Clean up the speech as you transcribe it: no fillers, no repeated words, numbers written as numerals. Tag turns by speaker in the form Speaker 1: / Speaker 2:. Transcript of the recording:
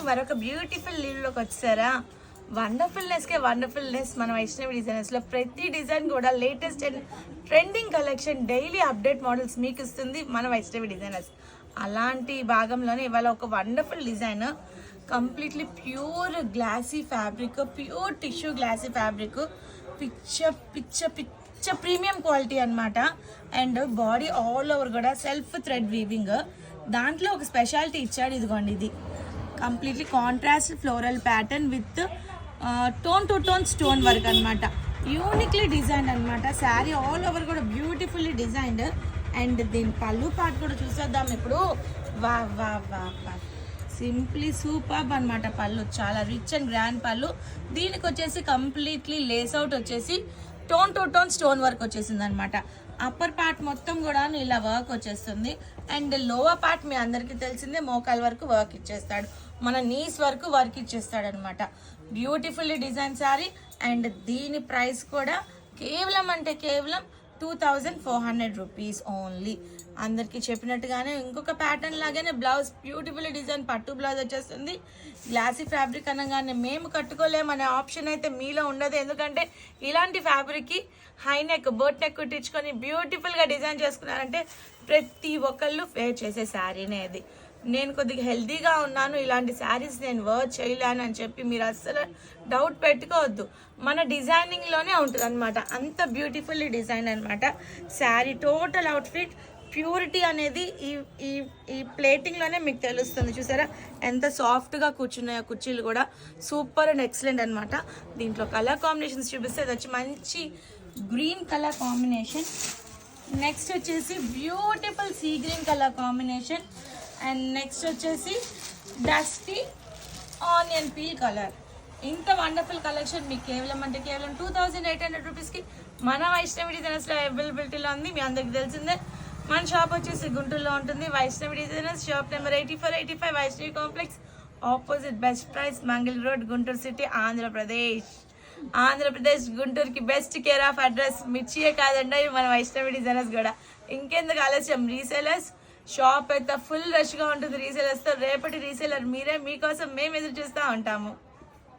Speaker 1: మరొక బ్యూటిఫుల్ లీవ్లోకి వచ్చారా. వండర్ఫుల్నెస్ మన వైష్ణవి డిజైనర్స్లో ప్రతి డిజైన్ కూడా latest and trending collection, daily update models మీకు ఇస్తుంది మన వైష్ణవి డిజైనర్స్. అలాంటి భాగంలోనే ఇవాళ ఒక wonderful design, completely pure glassy fabric, pure tissue glassy fabric, పిచ్చ ప్రీమియం క్వాలిటీ అనమాట. అండ్ బాడీ ఆల్ ఓవర్ కూడా సెల్ఫ్ థ్రెడ్ వీవింగ్. దాంట్లో ఒక స్పెషాలిటీ ఇచ్చాడు, ఇదిగోండి. ఇది completely contrast floral pattern with tone to tone stone work అనమాట. యూనిక్లీ డిజైన్ అనమాట. శారీ ఆల్ ఓవర్ కూడా బ్యూటిఫుల్లీ డిజైన్డ్. అండ్ దీని పళ్ళు పార్ట్ కూడా చూసేద్దాం ఇప్పుడు. వా వా వా వా సింప్లీ సూపర్బ్ అనమాట. పళ్ళు చాలా రిచ్ అండ్ గ్రాండ్ పళ్ళు. దీనికి వచ్చేసి కంప్లీట్లీ లేస్అవుట్ వచ్చేసి tone to tone stone work వచ్చేసింది అనమాట. అప్పర్ పార్ట్ మొత్తం కూడా ఇలా వర్క్ వచ్చేస్తుంది. అండ్ లోవర్ పార్ట్ మీ అందరికీ తెలిసిందే, మోకాల్ వరకు వర్క్ ఇచ్చేస్తాడు, మన నీస్ వరకు వర్క్ ఇచ్చేస్తాడు అనమాట. Beautifully design sari. అండ్ దీని ప్రైస్ కూడా కేవలం 2400 రూపీస్ ఓన్లీ. అందరికీ చెప్పినట్టుగానే ఇంకొక ప్యాటర్న్ లాగానే బ్లౌజ్ బ్యూటిఫుల్ డిజైన్ పట్టు బ్లౌజ్ వచ్చేస్తుంది. గ్లాసీ ఫ్యాబ్రిక్ అనగానే మేము కట్టుకోలేమనే ఆప్షన్ అయితే మీలో ఉండదు. ఎందుకంటే ఇలాంటి ఫ్యాబ్రిక్కి హై నెక్, బోట్ నెక్ కుట్టించుకొని బ్యూటిఫుల్గా డిజైన్ చేసుకున్నారంటే ప్రతి ఒక్కళ్ళు వేర్ చేసే శారీనే అది. నేను కొద్దిగా హెల్తీగా ఉన్నాను, ఇలాంటి శారీస్ నేను వర్క్ చేయలేను అని చెప్పి మీరు అస్సలు డౌట్ పెట్టుకోవద్దు. మన డిజైనింగ్లోనే ఉంటుంది అనమాట. అంత బ్యూటిఫుల్లీ డిజైన్ అనమాట శారీ. టోటల్ అవుట్ఫిట్ ప్యూరిటీ అనేది ఈ ప్లేటింగ్లోనే మీకు తెలుస్తుంది. చూసారా ఎంత సాఫ్ట్గా కూర్చున్నాయో కుర్చీలు కూడా. సూపర్ అండ్ ఎక్సలెంట్ అనమాట. దీంట్లో కలర్ కాంబినేషన్స్ చూపిస్తే అది వచ్చి మంచి గ్రీన్ కలర్ కాంబినేషన్. నెక్స్ట్ వచ్చేసి beautiful sea green colour combination. And next వచ్చేసి డస్టీ ఆనియన్ పీల్ కలర్. ఇంత వండర్ఫుల్ కలెక్షన్ మీకు కేవలం 2800 రూపీస్కి మన వైష్ణవి డిజైనర్స్లో అవైలబిలిటీలో ఉంది. మీ అందరికి తెలిసిందే. మన షాప్ వచ్చేసి గుంటూరులో ఉంటుంది. Vaishnavi designers, shop number 8485, Vaishnavi complex, opposite best price, మంగళ road, Guntur city, Andhra Pradesh గుంటూరుకి best care of address. మిర్చియే కాదండి మన వైష్ణవి డిజైనర్స్ కూడా. ఇంకెందుకు ఆలస్యం, రీసేలర్స్ షాప్ అయితే ఫుల్ రష్గా ఉంటుంది రీసేలర్స్తో. రేపటి రీసేలర్ మీరే, మీకోసం మేము ఎదురు చూస్తూ ఉంటాము.